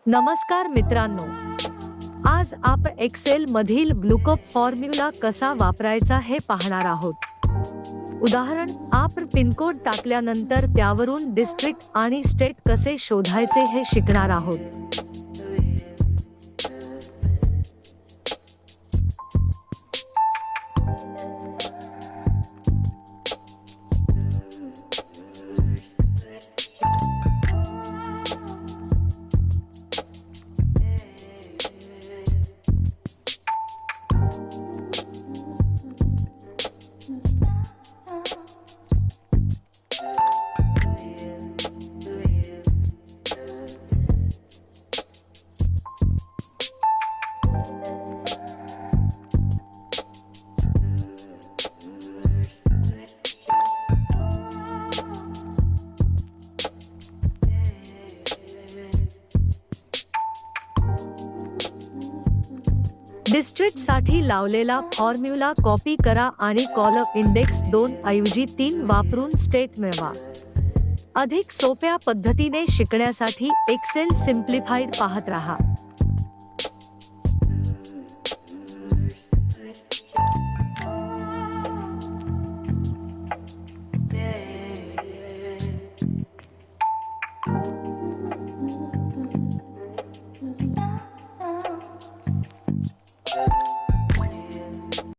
नमस्कार मित्रांनो, आज आपण एक्सेल मधील लुकअप फॉर्म्युला कसा वापरायचा हे पाहणार आहोत। उदाहरण, आपण पिनकोड टाकल्यानंतर त्यावरून डिस्ट्रिक्ट आणि स्टेट कसे शोधायचे हे शिकणार आहोत। डिस्ट्रिक्ट साठी लावलेला फॉर्म्युला कॉपी करा आणि कॉलम इंडेक्स 2 ऐवजी 3 वापरून स्टेट मिळवा। अधिक सोप्या पद्धतीने शिकण्यासाठी एक्सेल सिम्प्लिफाईड पाहत रहा।